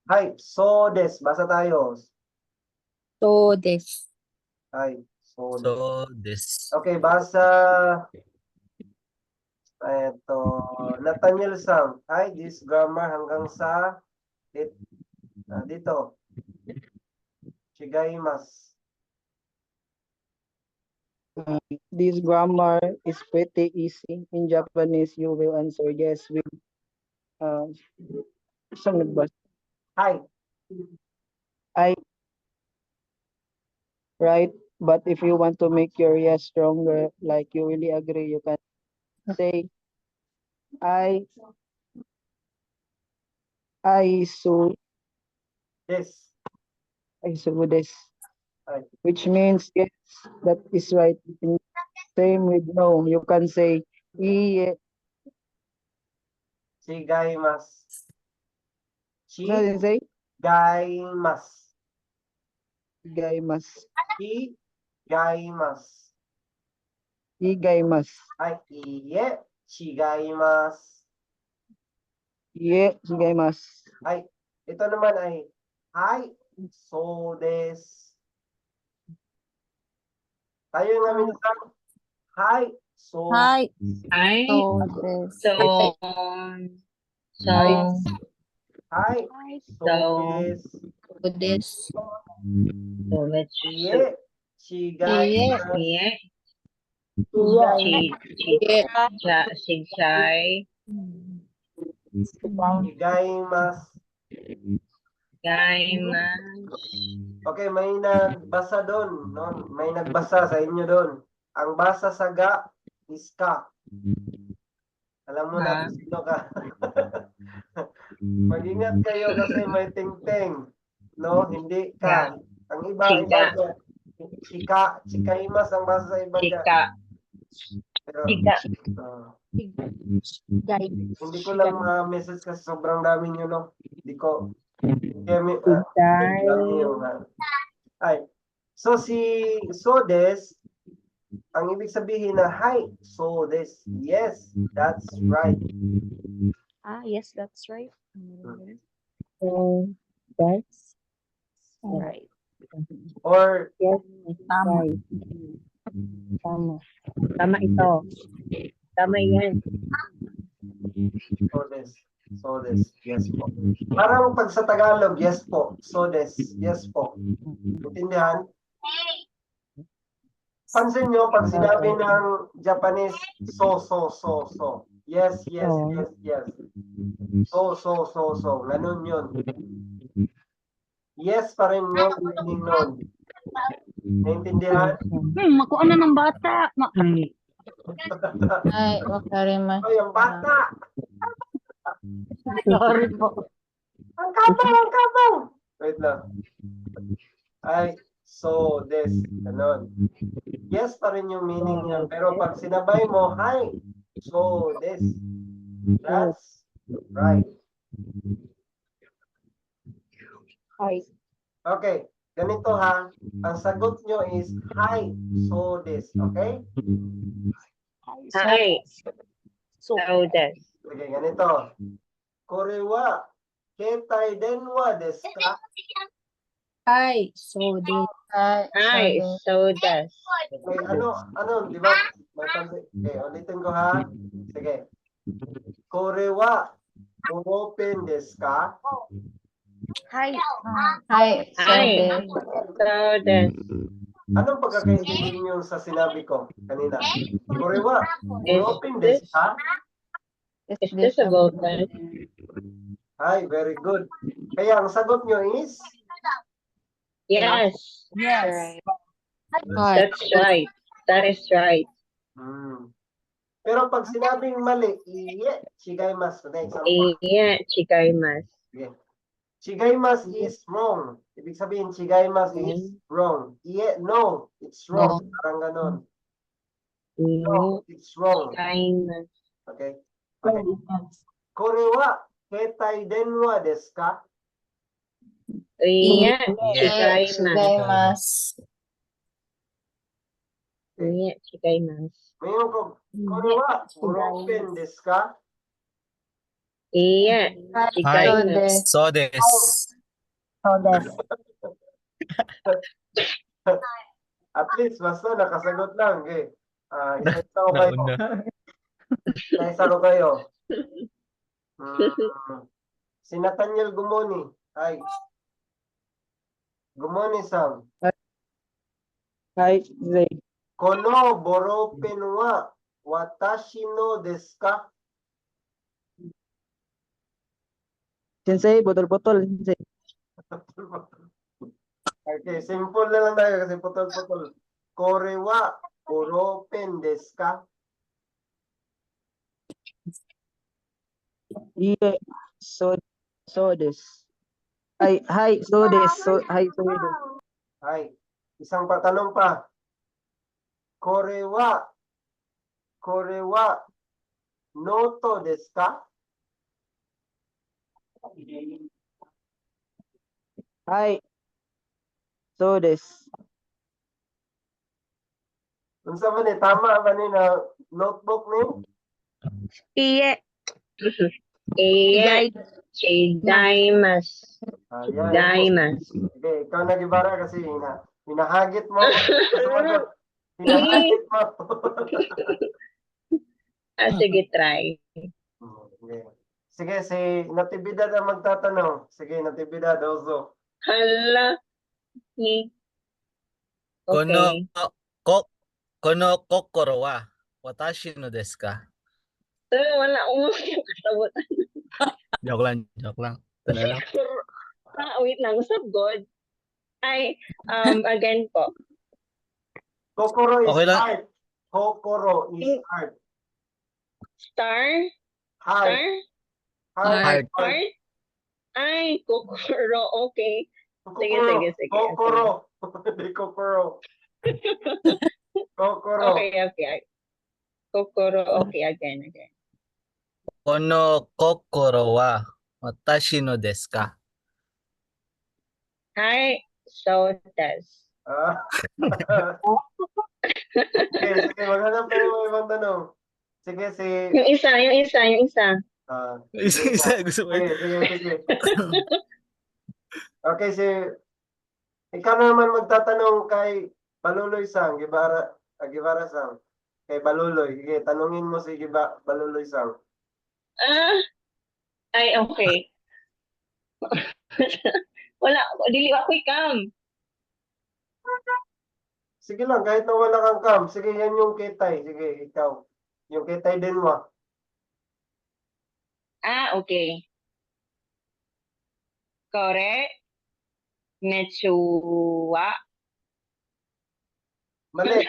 Hi, so des. Basa tayo. So this. Hi, so des. So this. Okay, basa. Ito. Nathaniel Sam. Hi, this grammar hanggang sa dito. Shigaimasu. This grammar is pretty easy. In Japanese, you will answer yes with isang nagbasa. Hi. I, right? But if you want to make your yes stronger, like you really agree, you can say I so Des. this, Hi. which means yes, that is right. Same with no, you can say iie. Shigaimasu. Ano din say? Shigaimasu. Igaimasu. Shigaimasu. Igaimasu. Hi, iie. Shigaimasu. Iie, igaimasu. Hi. Ito naman ay hi, so des. Tayo nga minsan. Hi, so Hi. Hi. So this. So, hi, so des. So this. so let's Iie. Shigaimasu. yeah. Yeah. Sigsay. Shigaimasu. Okay, may nagbasa doon, no? May nagbasa sa inyo doon. Ang basa sa ga is ka. Alam mo na kung sino ka. Mag-ingat kayo kasi may ting-ting. No, hindi ka. Ang iba Chika. dyan. Chika. Chikaimas ang basa sa iba dyan. Chika. Pero, Chika. hindi ko lang ma-message kasi sobrang dami nyo, no? Hindi ko. Ay. So, si Sodes, ang ibig sabihin na, hi, Sodes. Yes, that's right. Yes, that's right. That's Right. Or, Tama. tama. Tama ito. Tama yan. Sodes. Sodes. Yes po. Parang pag sa Tagalog, yes po. Sodes. Yes po. Intindihan? Pansin nyo, pag sinabi ng Japanese, so. Yes. So. Ganun yun. Yes pa rin yun, meaning nun. Naintindihan? Makuha na ng bata. Ay, wakarimasu. Ay, ang bata! Sorry po. Ang kabang! Wait lang. Ay, so, this. Ganon. Yes pa rin yung meaning niya. Pero pag sinabay mo, hi, so, this. That's right. Hi. Okay. Ganito ha. Ang sagot nyo is, hi, so, this. Okay? Hi. So this. Okay, ganito. Korewa, ketai denwa desu ka? Hi. So this. Hi. So this. May ano, di ba? May okay, ulitin ko ha. Sige. Korewa, open desu ka? Hi. Hi. So this. Anong pagkakaintindi niyo sa sinabi ko kanina? Korewa, open Is desu ka? this a ballpen? Ay, very good. Kaya ang sagot niyo is? Yes. Yes. That's right. That is right. Pero pag sinabing mali, iye, shigaimasu. Next. Yeah, chikaimasu. Okay. Shigaimasu is wrong. Ibig sabihin, shigaimasu is wrong. Iye, no, it's wrong. Parang ganon. No, it's wrong. Chikaimasu. Okay. Okay. Korewa, ketai denwa desu ka? Yeah, chikaimasu. Yeah, chikaimasu. Ngayon ko, korewa, open desu ka? Iya. Hi. Chikai So no. des. So des. At least, basta nakasagot lang. Okay. Isa-isa ko kayo. Nauna. Isa-isa ko kayo. Si Nathaniel Gumoni. Hi. Gumoni-san. Hi, Zay. Kono boropen wa watashi no desu ka? Sensei, botol-botol. Sensei. Okay, simple na lang tayo kasi putol-putol. Kore wa boropen desu ka? Iye. So des. Ay, hi, so des. Hi, so des. Hi. Isang patanong pa. Kore wa noto desu ka? Hi. So des. Unsa ba ni tama ba ni na notebook ni? Iye. Iya. Chidaimasu. Ayan. Chidaimasu. Okay, ikaw nagibara kasi hinahagit mo. Sumagot. Hinahagit mo. Sige, try. Okay. Sige, si Natividad ang magtatanong. Sige, Natividad, also. Hala. Kono Okay. kono kokoro wa watashi no desu ka? Wala akong kasabot. Joke lang. Tala lang. Wait lang. Sabgot. Ay, again po. Kokoro is Okay lang. art. Kokoro is art. Star? Heart. Star? Heart. Heart? Ay, kokoro. Okay. Sige. Kokoro. Hindi kokoro. Kokoro. Okay. Kokoro. Okay, again. Kono kokoro wa watashi no desu ka? Hi, so does. Ah. Sige, maghanap tayo ng ibang tanong. Sige, Yung isa. Isa gusto ko. sige. Okay, ikaw na naman magtatanong kay Baluloy Sang, Gibara Sang. Kay Baluloy. Sige, tanungin mo si Baluloy Sang. Ay, okay. Wala, dili ako ikam. Sige lang, kahit na wala kang cam. Sige, yan yung kitay. Sige, ikaw. Yung kitay din mo. Okay. Kore, Mechuwa. Mali.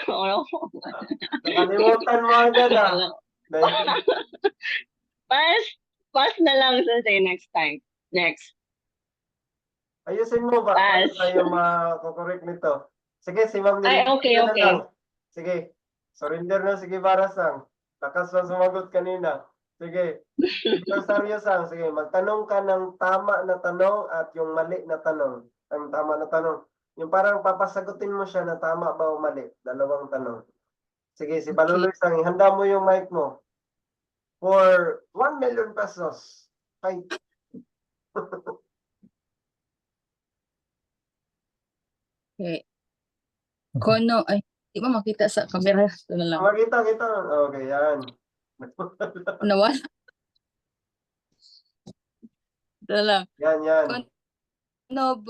Nakalimutan mo agad Pass na lang sa next time. Next. Ayusin mo ba? Paano Pass. tayo makokorek nito? Sige, si Ma'am Ay, okay. Sige, surrender na si Gibara Sang. Lakas na sumagot kanina. Sige, Rosario Sang, sige, magtanong ka ng tama na tanong at yung mali na tanong. Ang tama na tanong. Yung parang papasagutin mo siya na tama ba o mali. Dalawang tanong. Sige, si Baluloy Sang, ihanda mo yung mic mo. For 1 million pesos. Ay. Okay. Kono ay di ba makita sa camera? Ito na lang. Makita. Okay, yan. Nawala. Ito na lang. Yan. Kono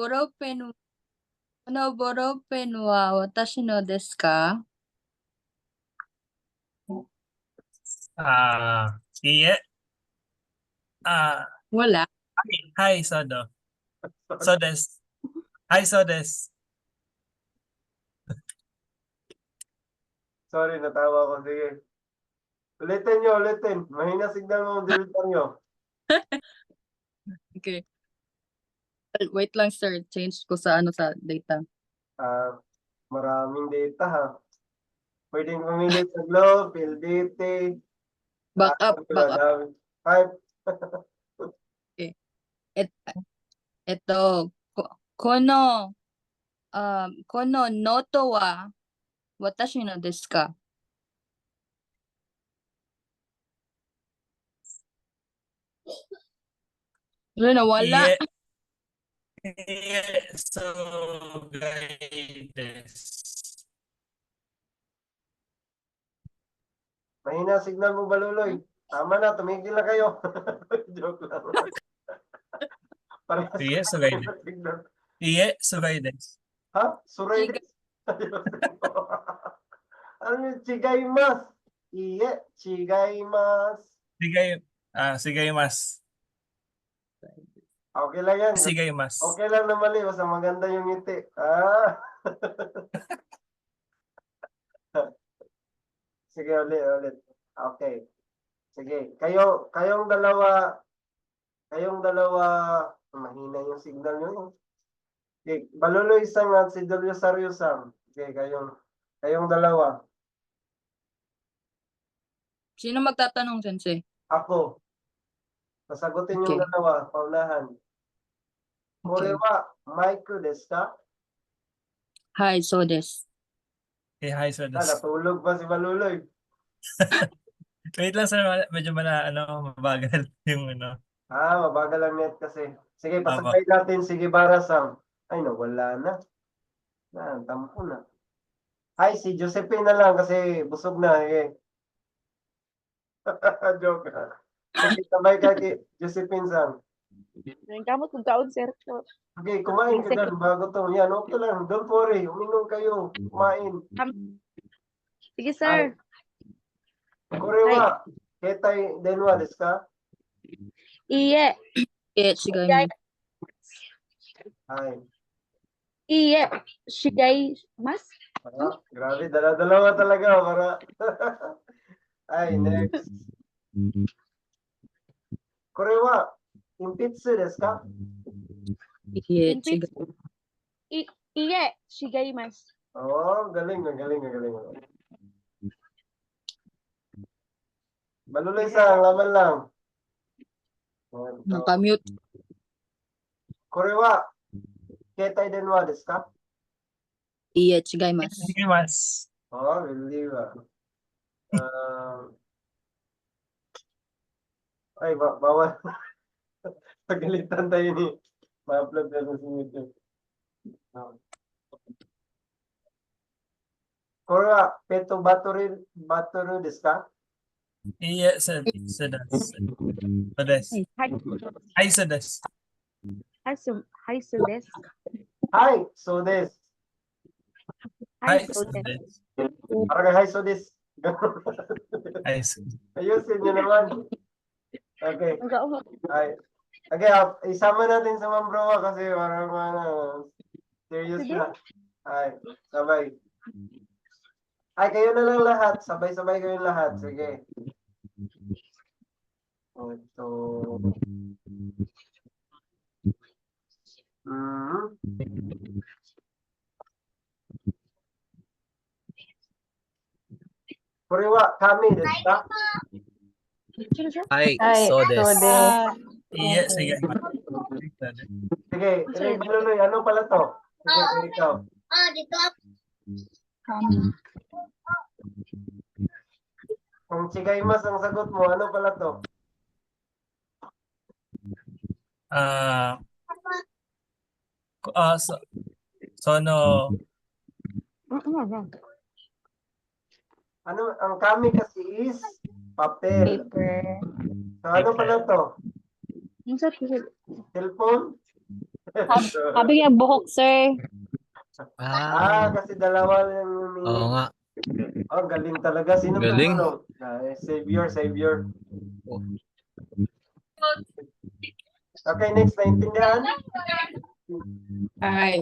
boropen wa watashi no desu ka? Iye. Wala. Hi, Sodo. So des. Hi, so des. Sorry, natawa ko. Sige. Ulitin. Mahina signal mo, dilitan nyo. Okay. Wait lang sir, change ko sa sa data. Maraming data ha. Pwedeng pumili sa Globe, PLDT. Back up. Hype. Ito, kono noto wa watashi no desu ka? Wala, nawala. Iye. Iye. Sugay des. Mahina signal mo, Baluloy. Tama na, tumigil na kayo. Joke lang. Parehas Iye, na sugay kayo des. ng signal. Iye, sugay des. Ha? Suray des? Ano yung chigaymas? Iye, chigaymas. Sigay mas. Okay lang yan. Sigay mas. Okay lang na mali. Basta maganda yung ngiti. Ah. Sige, ulit. Okay. Sige. Kayong dalawa, mahina yung signal nyo. Okay. Baluloy Sang at si Julio Sario Sang. Okay, kayong dalawa. Sino magtatanong, Sensei? Ako. Sasagutin yung Okay. dalawa, paunahan. Korewa, Maiku desu ka? Hi, so des. Hi, so des. Natulog pa si Baluloy. Wait lang, sir. Medyo mabagal yung Mabagal ang net kasi. Sige, pasakay natin. Sige, Barasang. Ay, nawala na. Tampo na. Ay, si Josephine na lang kasi busog na. Sige. Joke. Sige, sabay ka kay Josephine Sang. Kamot kung kaon, sir. Okay, kumain ka dyan bago to. Yan, okay lang. Don't worry. Uminom kayo. Kumain. Sige, sir. Korewa, ketay denwa desu ka? Iye. Iye, chigay mas. Ay. Iye. Shigay mas. Grabe, dala-dalawa talaga para. Ay, next. Korewa, impitsu desu ka? Iye, chigay. Iye. Shigay mas. Oh, galing. Baluloy Sang, laban lang. Nakamute. Korewa, ketay denwa desu ka? Iye, chigay mas. Sigay mas. Oh, really ba? Ay, bawal. Pagalitan tayo ni ma-upload na sa YouTube. Korewa, peto battery desu ka? Iye, so des. So des. Hi, so des. Hi, so des. Hi, so des. Hi, so des. Parang hi, so des. Hi, so Ayusin nyo naman. Okay. Ay. Okay, isama natin sa Mambrowa kasi parang serious Sige. na. Ay, sabay. Ay, kayo na lang lahat. Sabay-sabay kayong lahat. Sige. Ito. Korewa, kami desu ka? Hi, Hi, so so des. des. Iye, sigay mas. Sige, Baluloy, ano pala to? Sige, ikaw. Kung chigaymas ang sagot mo, ano pala to? Sono. Ano, ang kami kasi is papel. Paper. So, ano pala to? Cellphone? Sabi niya buhok, sir. Kasi dalawa yung Oo meaning. nga. Oh, galing talaga. Sino Galing. tumulong? Savior. Okay, next. Naintindihan? Ay,